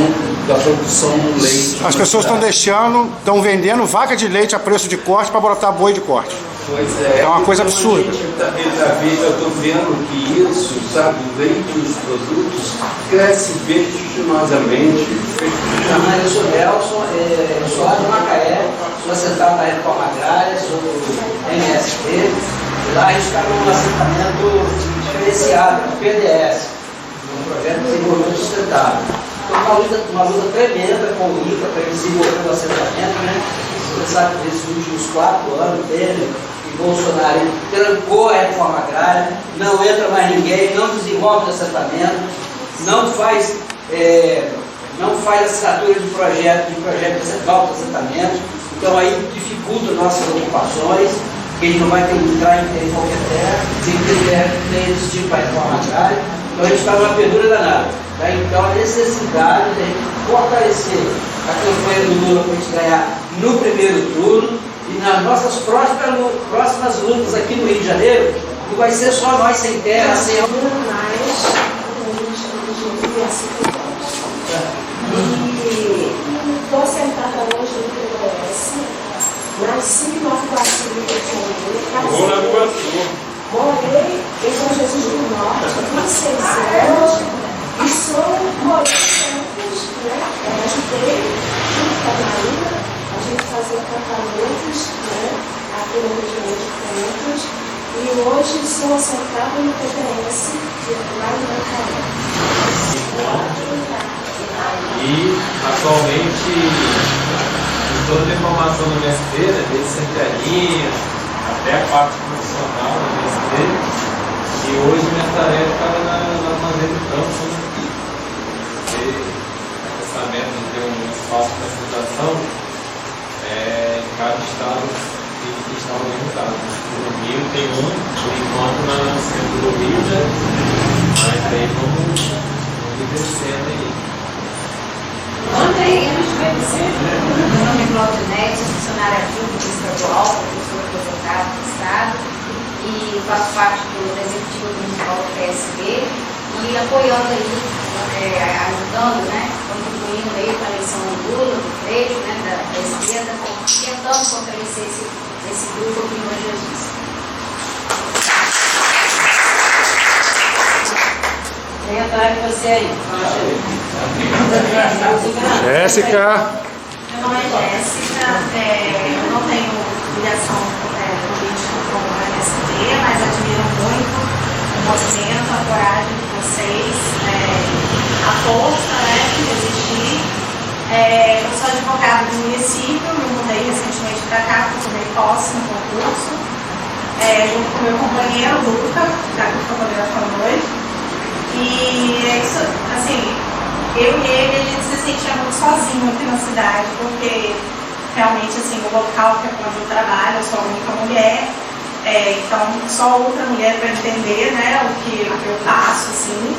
da produção do leite. As pessoas estão vendendo vaca de leite a preço de corte para botar boi de corte. Pois é. É uma coisa absurda. Eu estou vendo que isso, sabe, o leite e os produtos cresce vertiginosamente. Eu sou Nelson, eu sou lá de Macaé, sou assentado na Reforma Agrária, sou do MST, e lá a gente está num assentamento diferenciado, PDS, um projeto de desenvolvimento sustentável. Então, uma luta tremenda com o INCA para desenvolver o assentamento, né? Você sabe que nesses últimos 4 anos dele, o Bolsonaro trancou a reforma agrária, não entra mais ninguém, não desenvolve o assentamento, não faz assinatura de projeto de novos assentamentos, então aí dificulta nossas ocupações, que a gente não vai ter que entrar em qualquer terra, tem esse tipo de reforma agrária, então a gente está numa pendura danada. Tá? Então a necessidade de a gente fortalecer a campanha do Lula para a gente ganhar no primeiro turno e nas nossas próximas lutas aqui no Rio de Janeiro, não vai ser só nós sem terra, sem... E estou sentada hoje no PDS, nasci no Arcoaçu do Rio de Janeiro, morei em São Jesus do Norte, 26 anos, e sou morei Campos, né? Eu ajudei junto com a Marina a gente fazer acampamentos, né? Aqui no Rio de Janeiro de Campos, e hoje sou assentada no PDS lá em Macaé. E atualmente estou na formação do MST, né, desde centralinha até a parte profissional do MST, e hoje minha tarefa estava na maneira do campo, né? Essa meta de ter um espaço de capacitação em cada estado que está organizado. No Rio tem um, por enquanto, no centro do Rio, né? Mas aí vamos descendo aí. Ontem, antes de conhecer, meu nome é Claudinete, sou funcionária pública estadual, professora aposentada do Estado, e faço parte do Executivo Municipal do PSB, e apoiando aí, ajudando, né, contribuindo aí para a eleição do Lula, do Freixo, né, da esquerda, tentando fortalecer esse grupo aqui no Jesus. Vem atrás de você aí. Jéssica. Meu nome é Jéssica, eu não tenho ligação política com o MST, mas admiro muito o movimento, a coragem de vocês, a força, né, de resistir. Eu sou advogada do município, me mudei recentemente para cá, porque tomei posse no concurso, junto com o meu companheiro, Luca, que o companheiro falou hoje. E é isso, assim, eu e ele, a gente se sentia muito sozinho aqui na cidade, porque realmente, assim, o local que é onde eu trabalho, eu sou a única mulher, então só outra mulher para entender, né, o que eu passo, assim,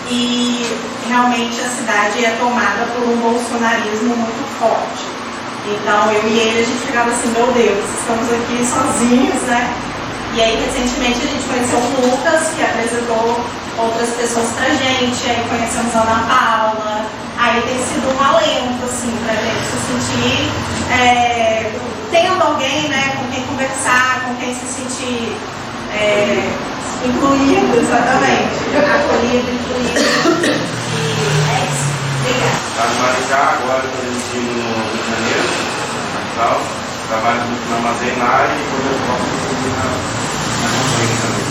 e realmente a cidade é tomada por um bolsonarismo muito forte. Então eu e ele, a gente ficava assim, meu Deus, estamos aqui sozinhos, né? E aí, recentemente, a gente conheceu o Lucas, que apresentou outras pessoas pra gente, aí conhecemos a Ana Paula, aí tem sido um alento, assim, pra gente se sentir tendo alguém, né, com quem conversar, com quem se sentir incluído, exatamente, acolhido, incluído. E é isso. Obrigada. Está no Maringá, agora estou residindo no Rio de Janeiro, na capital. Trabalho muito na armazenagem e quando eu posso contribuir na campanha também.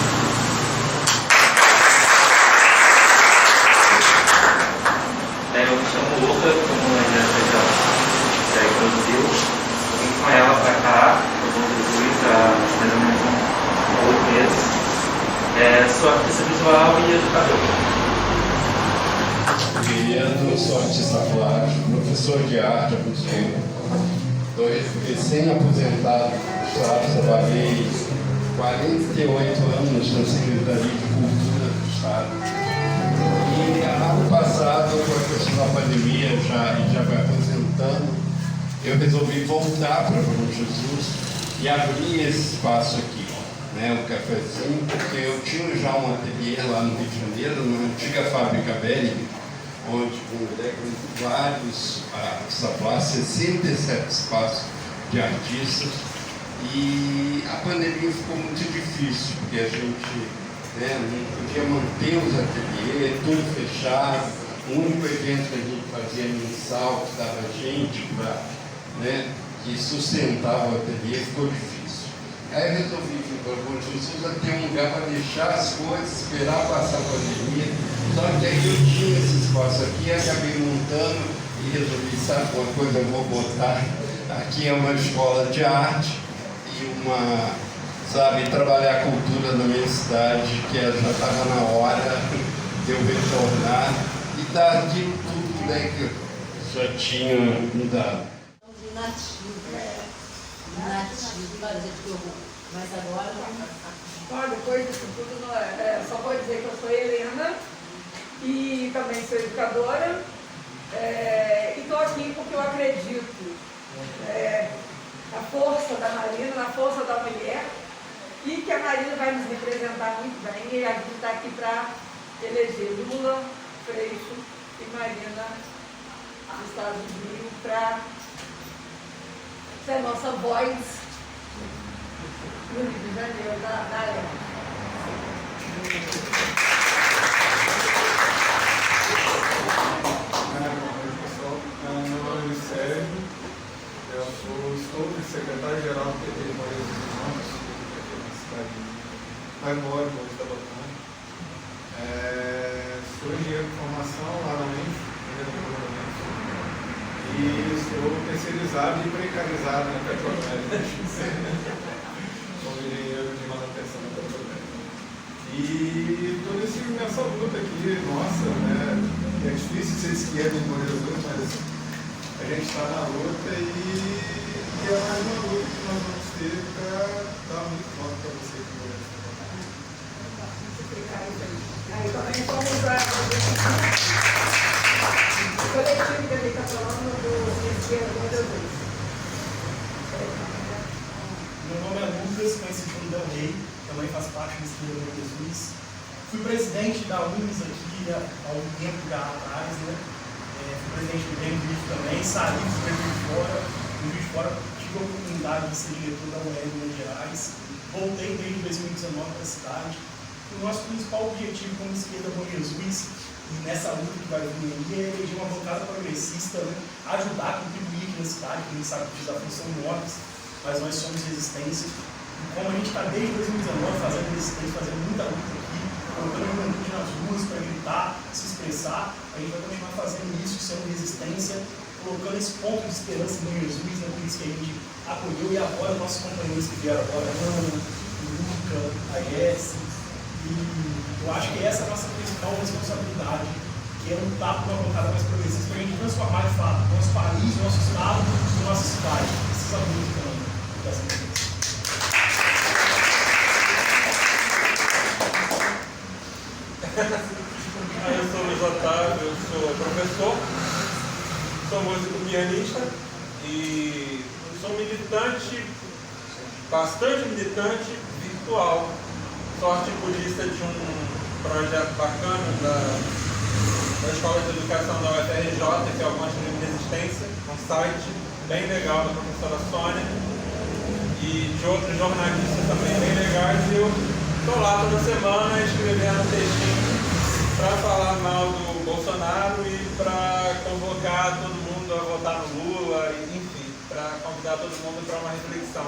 Eu sou artista plástico, professor de arte há muito tempo. Estou recém-aposentado, trabalhei 48 anos na Secretaria de Cultura do Estado. E ano passado, com a questão da pandemia, já vai aposentando, eu resolvi voltar para Bom Jesus e abrir esse espaço aqui, né, o cafezinho, porque eu tinha já um ateliê lá no Rio de Janeiro, na antiga fábrica Belling, onde com vários artistas, 67 espaços de artistas, e a pandemia ficou muito difícil, porque a gente não podia manter os ateliês, tudo fechado. O único evento que a gente fazia mensal, que dava gente que sustentava o ateliê, ficou difícil. Aí eu resolvi vir para o Bom Jesus ter um lugar para deixar as coisas, esperar passar a pandemia. Só que aí eu tinha esse espaço aqui, acabei montando e resolvi, sabe uma coisa, eu vou botar. Aqui é uma escola de arte e trabalhar a cultura na minha cidade, que já estava na hora de eu retornar e dar aquilo tudo que eu já tinha mudado. Nativo, mas agora Olha, depois disso tudo, só vou dizer que eu sou Helena e também sou educadora e estou aqui porque eu acredito na força da Marina, na força da mulher e que a Marina vai nos representar muito bem e a gente está aqui para eleger Lula, Freixo e Marina dos Estados Unidos para ser a nossa voz no Rio de Janeiro, na área. Meu nome é Sérgio, eu estou secretário-geral do PT de Moreira dos Irmãos, aqui na cidade mais maior do Monte da Botânia. Sou engenheiro de formação lá na UENF, e estou terceirizado e precarizado na Petrobras, como engenheiro de manutenção da Petrobras. E estou nessa luta aqui, nossa, é difícil ser esquerda em Moreira dos Irmãos, mas a gente está na luta e é mais uma luta que nós vamos ter para dar muito voto para você aqui em Moreira dos Irmãos. Aí também somos o coletivo que a gente está falando do esquerdo de Jesus. Meu nome é Lucas, conhecido como Del Rey, também faço parte do Esquerda de Jesus. Fui presidente da UNES aqui há um tempo já atrás, né? Fui presidente do Grêmio Vivo também, saí do Grêmio de Fora, tive a oportunidade de ser diretor da UEL em Minas Gerais, voltei desde 2019 para a cidade. O nosso principal objetivo como Esquerda Bom Jesus, e nessa luta que vai vir aí, é eleger uma bancada progressista, né? Ajudar a contribuir aqui na cidade, que a gente sabe que os desafios são enormes, mas nós somos resistência. E como a gente está desde 2019 fazendo resistência, fazendo muita luta aqui, colocando a juventude nas ruas para gritar, se expressar, a gente vai continuar fazendo isso, sendo resistência, colocando esse ponto de esperança em Jesus, né? Por isso que a gente acolheu e agora nossos companheiros que vieram agora, Ana, Luca, a Jesse. E eu acho que essa é a nossa principal responsabilidade, que é lutar por uma bancada mais progressista, para a gente transformar de fato o nosso país, o nosso estado e a nossa cidade. Precisa muito também dessa mudança. Eu sou Luiz Otávio, eu sou professor, sou músico pianista e sou militante, bastante militante virtual. Sou articulista de um projeto bacana da Escola de Educação da UFRJ, que é o Monte de Resistência, um site bem legal da professora Sônia, e de outros jornalistas também bem legais. E eu estou lá toda semana escrevendo textinho para falar mal do Bolsonaro e para convocar todo mundo a votar no Lula, e, enfim, para convidar todo mundo para uma reflexão.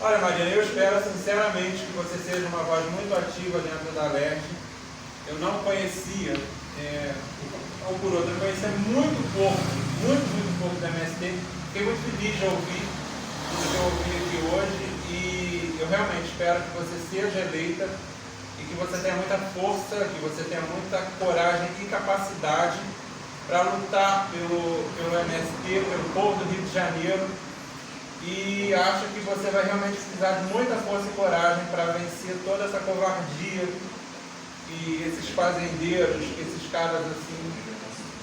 Olha, Marina, eu espero sinceramente que você seja uma voz muito ativa dentro da LERJ. Eu não conhecia, ou por outro, eu conhecia muito pouco da MST. Fiquei muito feliz de ouvir tudo que eu ouvi aqui hoje e eu realmente espero que você seja eleita e que você tenha muita força, que você tenha muita coragem e capacidade para lutar pelo MST, pelo povo do Rio de Janeiro, e acho que você vai realmente precisar de muita força e coragem para vencer toda essa covardia e esses fazendeiros, esses caras assim,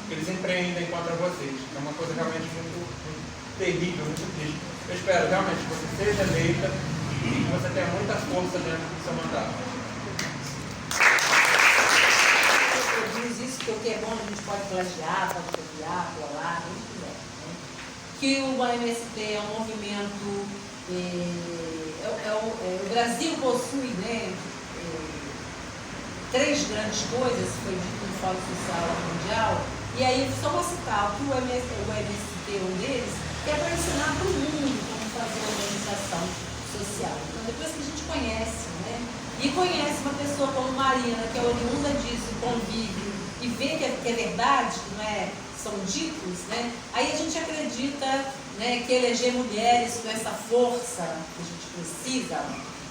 que eles empreendem contra vocês. É uma coisa realmente muito terrível, muito triste. Eu espero realmente que você seja eleita e que você tenha muita força dentro do seu mandato. Diz isso que o que é bom a gente pode plagiar, pode copiar, colar, a gente quiser. Né? Que o MST é um movimento, o Brasil possui, né, 3 grandes coisas, foi dito no Fórum Social Mundial, e aí só vou citar que o MST é um deles, que é para ensinar para o mundo como fazer organização social. Então depois que a gente conhece, né, e conhece uma pessoa como Marina, que é oriunda disso, convive, e vê que é verdade, que não é, são ditos, né, aí a gente acredita, né, que eleger mulheres com essa força que a gente precisa,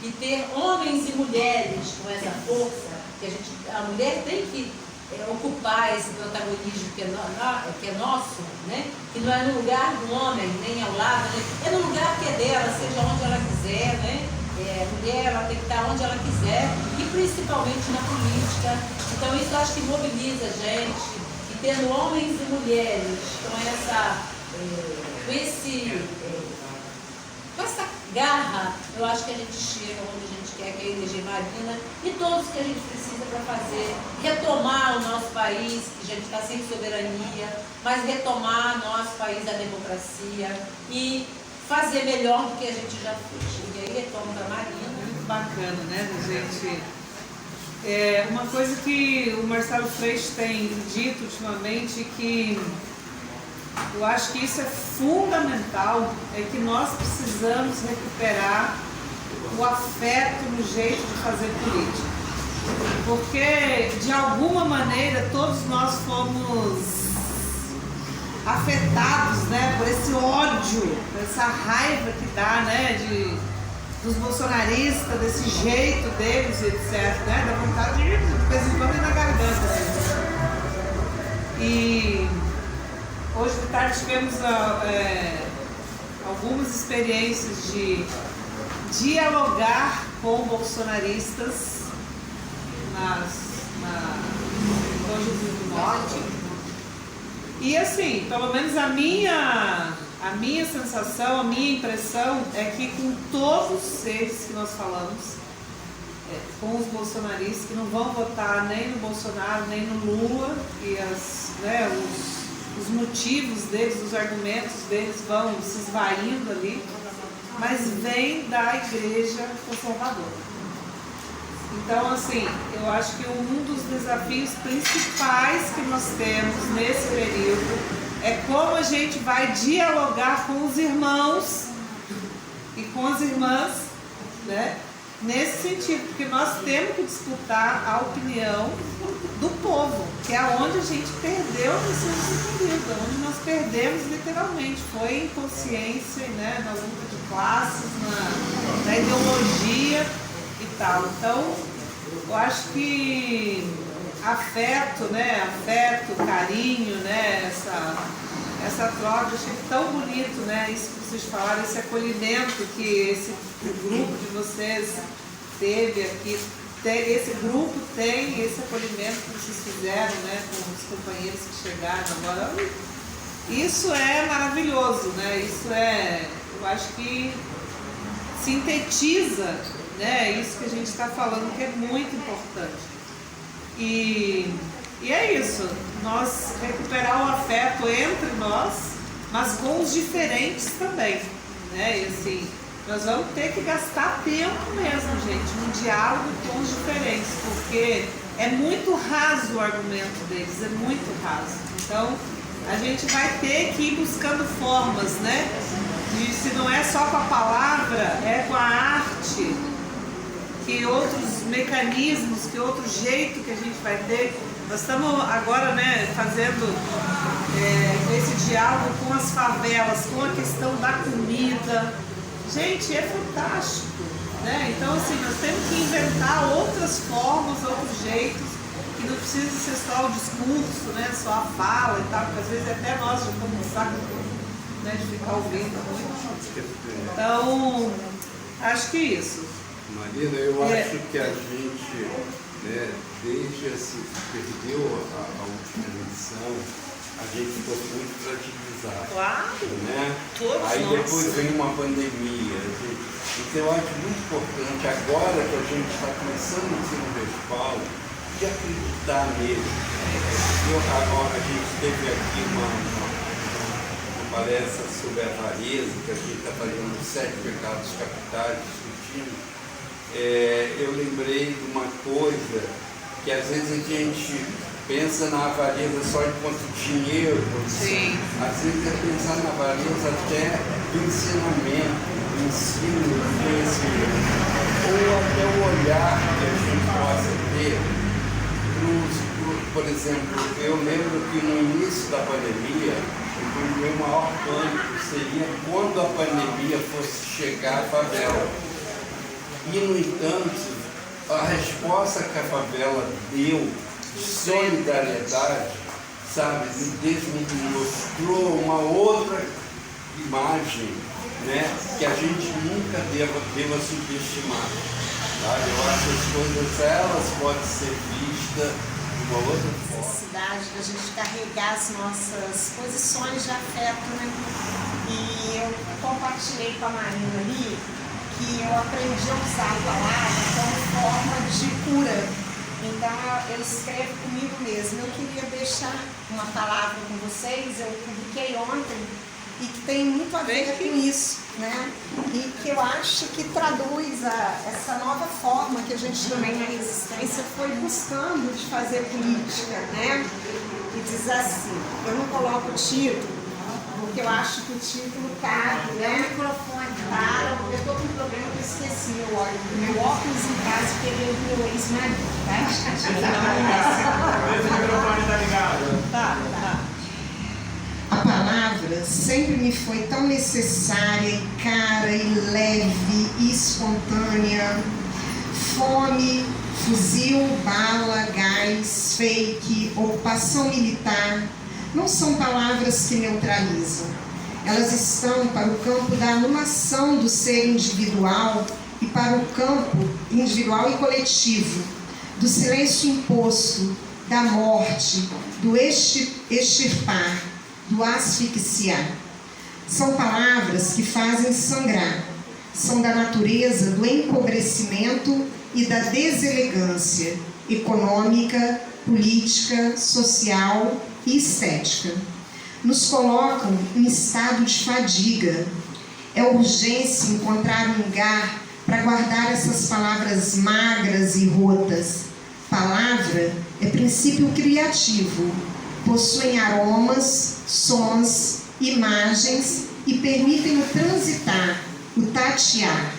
e ter homens e mulheres com essa força, que a mulher tem que ocupar esse protagonismo que é nosso, né? Que não é no lugar do homem, nem ao lado, né? É no lugar que é dela, seja onde ela quiser, né? A mulher ela tem que estar onde ela quiser, e principalmente na política. Então isso eu acho que mobiliza a gente, e tendo homens e mulheres com essa garra, eu acho que a gente chega onde a gente quer, que é eleger Marina e todos que a gente precisa para fazer, retomar o nosso país, que a gente está sem soberania, mas retomar nosso país, a democracia, e fazer melhor do que a gente já fez. E aí retomo para Marina. Muito bacana, né, gente? Uma coisa que o Marcelo Freixo tem dito ultimamente, que eu acho que isso é fundamental, é que nós precisamos recuperar o afeto no jeito de fazer política. Porque, de alguma maneira, todos nós fomos afetados, né, por esse ódio, por essa raiva que dá, né, dos bolsonaristas, desse jeito deles, etc. Né, da vontade de vez em quando ir na garganta. E hoje de tarde tivemos algumas experiências de dialogar com bolsonaristas no Jesus do Norte. E assim, pelo menos a minha sensação, a minha impressão é que com todos eles que nós falamos, com os bolsonaristas que não vão votar nem no Bolsonaro, nem no Lula, e os motivos deles, os argumentos deles vão se esvaindo ali, mas vem da igreja conservadora. Então, assim, eu acho que um dos desafios principais que nós temos nesse período é como a gente vai dialogar com os irmãos e com as irmãs, né? Nesse sentido, porque nós temos que disputar a opinião do povo, que é onde a gente perdeu nesse período, onde nós perdemos literalmente, foi em consciência, né, na luta de classes, na ideologia e tal. Então, eu acho que afeto, carinho, né, essa troca, eu achei tão bonito, né, isso que vocês falaram, esse acolhimento que o grupo de vocês teve aqui, esse grupo tem esse acolhimento que vocês fizeram, né, com os companheiros que chegaram agora. Isso é maravilhoso, né, eu acho que sintetiza, né, isso que a gente está falando, que é muito importante. E é isso, nós recuperar o afeto entre nós, mas com os diferentes também, né? E assim, nós vamos ter que gastar tempo mesmo, gente, no diálogo com os diferentes, porque é muito raso o argumento deles, é muito raso. Então, a gente vai ter que ir buscando formas, né? De, se não é só com a palavra, é com a arte, que outros mecanismos, que outro jeito que a gente vai ter. Nós estamos agora, né, fazendo esse diálogo com as favelas, com a questão da comida. Gente, é fantástico. né? Então, assim, nós temos que inventar outras formas, outros jeitos, que não precisa ser só o discurso, né? Só a fala e tal, porque às vezes até nós já estamos no saco, né? De ficar ouvindo muito. Então, acho que isso. Marina, eu acho que a gente, né, desde se perdeu a última eleição, a gente ficou muito fragilizado. Claro! Né? Aí depois vem uma pandemia. Então eu acho muito importante, agora que a gente está começando a ter um respaldo, de acreditar nele. A gente teve aqui uma palestra sobre a avareza, que a gente está fazendo 7 pecados capitais, discutindo. Eu lembrei de uma coisa que às vezes a gente pensa na avareza só enquanto dinheiro, sim. Às vezes é pensar na avareza até do ensinamento, do ensino, do conhecimento, ou até o olhar que a gente possa ter. Por exemplo, eu lembro que no início da pandemia, o meu maior pânico seria quando a pandemia fosse chegar à favela. E, no entanto, a resposta que a favela deu de solidariedade, sabe, me mostrou uma outra imagem, né, que a gente nunca deva subestimar. Sabe? Eu acho que as coisas, elas podem ser vistas de uma outra forma. A necessidade da gente carregar as nossas posições de afeto, né? E eu compartilhei com a Marina ali que eu aprendi a usar a palavra como forma de cura. Então eu escrevo comigo mesmo. Eu queria deixar uma palavra com vocês, eu publiquei ontem, e que tem muito a ver com isso, né? E que eu acho que traduz essa nova forma que a gente também na resistência foi buscando de fazer política, né? E diz assim, eu não coloco o título, porque eu acho que o título tá, né? O microfone tá, eu tô com um problema que eu esqueci meu óculos em casa, porque ele é meu ex-marido, tá? Esse microfone tá ligado? Tá. A palavra sempre me foi tão necessária e cara e leve e espontânea. Fome, fuzil, bala, gás, fake, ocupação militar não são palavras que neutralizam. Elas estão para o campo da anumação do ser individual e para o campo individual e coletivo, do silêncio imposto, da morte, do extirpar, do asfixiar. São palavras que fazem sangrar, são da natureza do empobrecimento e da deselegância econômica, política, social e estética. Nos colocam em estado de fadiga. É urgência encontrar um lugar para guardar essas palavras magras e rotas. Palavra é princípio criativo, possuem aromas, sons, imagens e permitem o transitar, o tatear.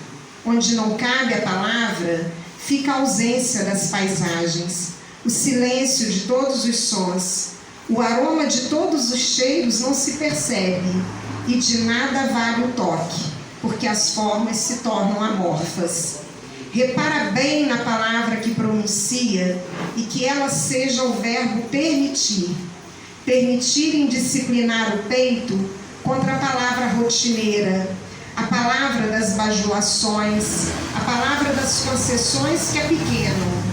Onde não cabe a palavra, fica a ausência das paisagens, o silêncio de todos os sons, o aroma de todos os cheiros não se percebe, e de nada vale o toque, porque as formas se tornam amorfas. Repara bem na palavra que pronuncia e que ela seja o verbo permitir. Permitir indisciplinar o peito contra a palavra rotineira, a palavra das bajulações, a palavra das concessões que é pequeno.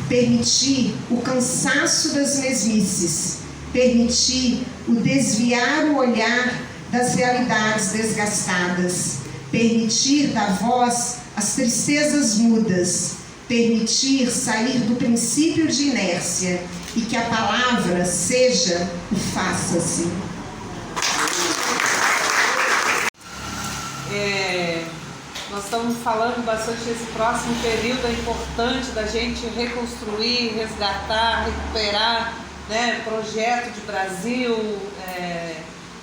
Permitir o cansaço das mesmices, permitir o desviar o olhar das realidades desgastadas, permitir dar voz às tristezas mudas, permitir sair do princípio de inércia e que a palavra seja o faça-se. Nós estamos falando bastante desse próximo período, é importante da gente reconstruir, resgatar, recuperar, né, projeto de Brasil,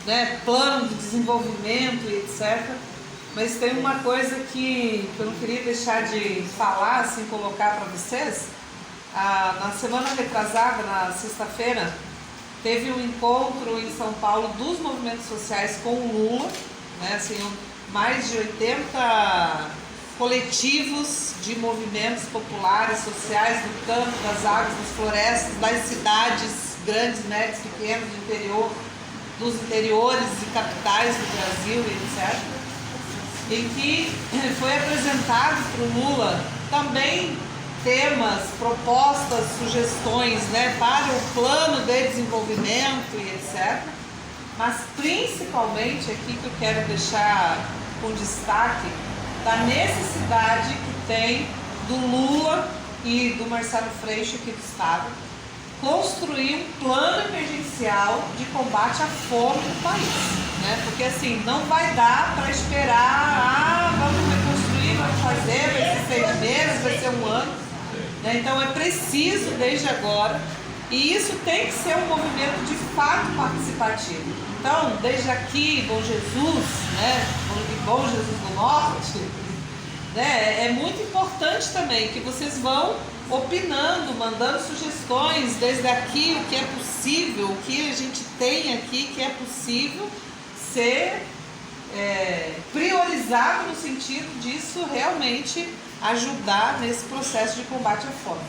né, plano de desenvolvimento e etc. Mas tem uma coisa que eu não queria deixar de falar, assim, colocar para vocês. Na semana retrasada, na sexta-feira, teve um encontro em São Paulo dos movimentos sociais com o Lula, né, assim, mais de 80 coletivos de movimentos populares, sociais, do campo, das águas, das florestas, das cidades grandes, médias, pequenas, do interior, dos interiores e capitais do Brasil, etc., em que foi apresentado para o Lula também temas, propostas, sugestões, né, para o plano de desenvolvimento e etc., mas principalmente aqui que eu quero deixar com destaque da necessidade que tem do Lula e do Marcelo Freixo aqui do Estado construir um plano emergencial de combate à fome no país, né? Porque assim, não vai dar para esperar, vamos reconstruir, vamos fazer, vai ser 6 meses, vai ser 1 ano, né? Então é preciso desde agora, e isso tem que ser um movimento de fato participativo. Então, desde aqui, Bom Jesus, né? Bom Jesus do Norte, né? É muito importante também que vocês vão opinando, mandando sugestões desde aqui, o que é possível, o que a gente tem aqui que é possível ser priorizado no sentido disso realmente ajudar nesse processo de combate à fome.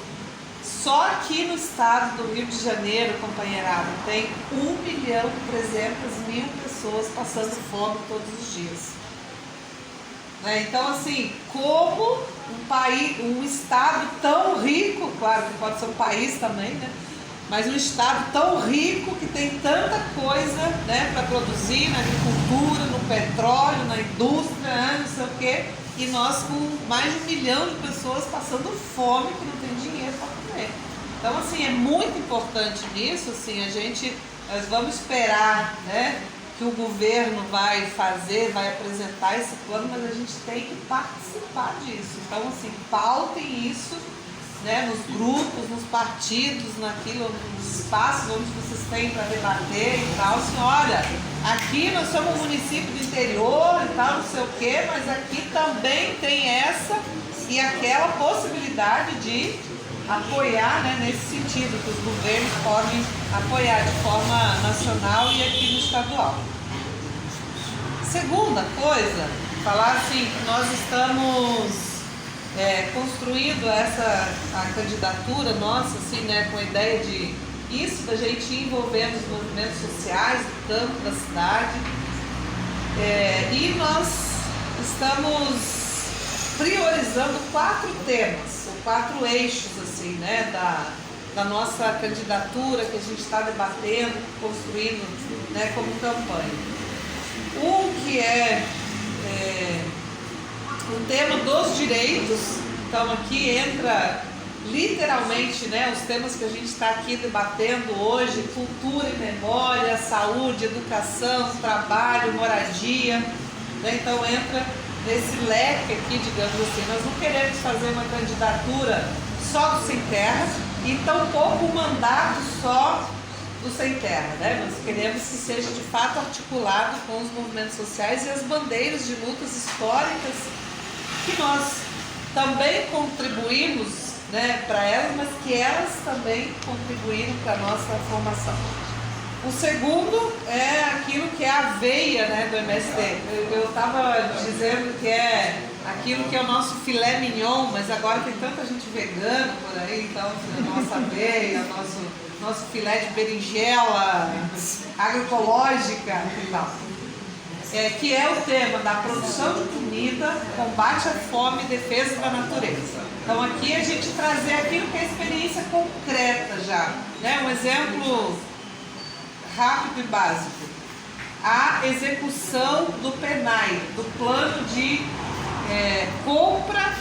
Só aqui no estado do Rio de Janeiro, companheirada, tem 1.300.000 pessoas passando fome todos os dias. Então, assim, como um estado tão rico, claro que pode ser um país também, né? Mas um estado tão rico que tem tanta coisa, né, para produzir na agricultura, no petróleo, na indústria, né, não sei o quê, e nós com mais de 1 milhão de pessoas passando fome que não tem dinheiro para comer. Então, assim, é muito importante nisso, assim, nós vamos esperar, né, que o governo vai fazer, vai apresentar esse plano, mas a gente tem que participar disso. Então, assim, pautem isso, né, nos grupos, nos partidos, nos espaços onde vocês têm para debater e tal. Assim, olha, aqui nós somos um município do interior e tal, não sei o quê, mas aqui também tem essa e aquela possibilidade de apoiar, né, nesse sentido, que os governos podem apoiar de forma nacional e aqui no estadual. Segunda coisa, falar assim, que nós estamos construindo a candidatura nossa, assim, né, com a ideia de isso, da gente ir envolvendo os movimentos sociais do campo, da cidade, e nós estamos priorizando 4 temas, ou 4 eixos, assim, né, da nossa candidatura que a gente está debatendo, construindo, né, como campanha. Um que é o tema dos direitos. Então aqui entra literalmente, né, os temas que a gente está aqui debatendo hoje: cultura e memória, saúde, educação, trabalho, moradia, né? Então entra nesse leque aqui, digamos assim. Nós não queremos fazer uma candidatura só do Sem Terra e tampouco um mandato só do Sem Terra, né? Nós queremos que seja de fato articulado com os movimentos sociais e as bandeiras de lutas históricas que nós também contribuímos, né, para elas, mas que elas também contribuíram para a nossa formação. O segundo é aquilo que é a veia, né, do MST. Eu estava dizendo que é aquilo que é o nosso filé mignon, mas agora tem tanta gente vegana por aí, então a nossa aveia, nosso filé de berinjela agroecológica e tal. Que é o tema da produção de comida, combate à fome e defesa da natureza. Então aqui a gente trazer aquilo que é experiência concreta já, né? Um exemplo rápido e básico: a execução do PNAE, do plano de compra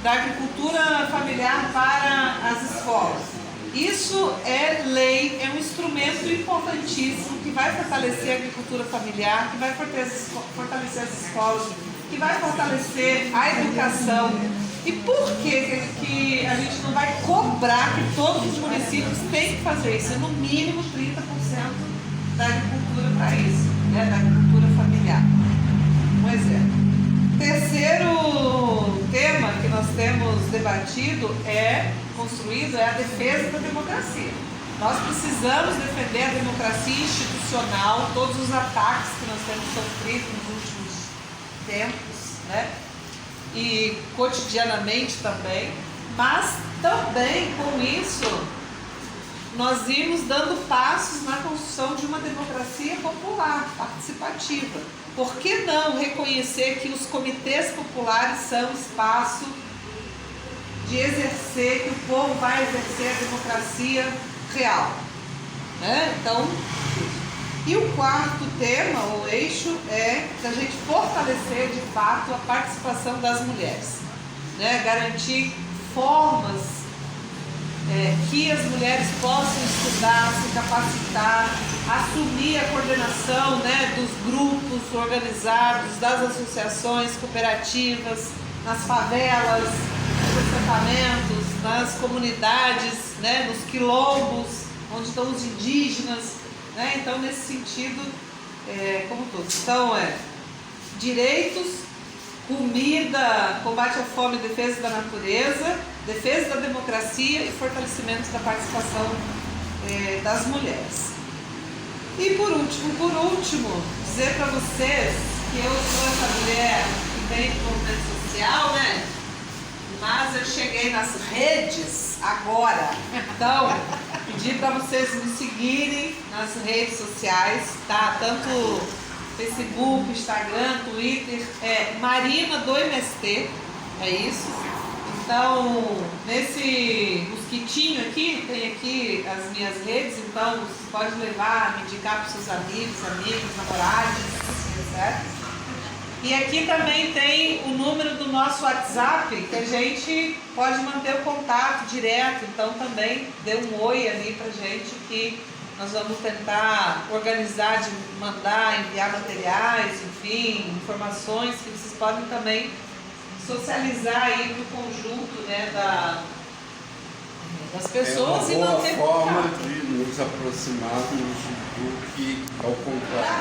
da agricultura familiar para as escolas. Isso é lei, é um instrumento importantíssimo que vai fortalecer a agricultura familiar, que vai fortalecer as escolas, que vai fortalecer a educação. E por que a gente não vai cobrar que todos os municípios têm que fazer isso? No mínimo 30% da agricultura para isso, né? Da agricultura familiar. Um exemplo. Terceiro tema que nós temos debatido construído é a defesa da democracia. Nós precisamos defender a democracia institucional, todos os ataques que nós temos sofrido nos últimos tempos, né? e cotidianamente também, mas também com isso nós irmos dando passos na construção de uma democracia popular, participativa. Por que não reconhecer que os comitês populares são espaço de exercer, que o povo vai exercer a democracia real, né? Então, e o quarto tema, ou eixo, é da gente fortalecer de fato a participação das mulheres, né? Garantir formas que as mulheres possam estudar, se capacitar, assumir a coordenação, né, dos grupos organizados, das associações cooperativas, nas favelas, nos assentamentos, nas comunidades, né, nos quilombos, onde estão os indígenas, né? Então, nesse sentido, como todos. Então, direitos, comida, combate à fome, defesa da natureza, defesa da democracia e fortalecimento da participação das mulheres. E por último, dizer para vocês que eu sou essa mulher que vem do movimento social, né? Mas eu cheguei nas redes agora. Então, pedir para vocês me seguirem nas redes sociais, tá? Tanto Facebook, Instagram, Twitter, Marina do MST, é isso. Então, nesse mosquitinho aqui, tem aqui as minhas redes, então você pode levar, me indicar para os seus amigos, namorados, certo? E aqui também tem o número do nosso WhatsApp, que a gente pode manter o contato direto, então também dê um oi ali pra gente, que nós vamos tentar organizar, de mandar, enviar materiais, enfim, informações que vocês podem também socializar aí para o conjunto, né, das pessoas e manter É uma boa forma de nos aproximarmos do que ao contrário.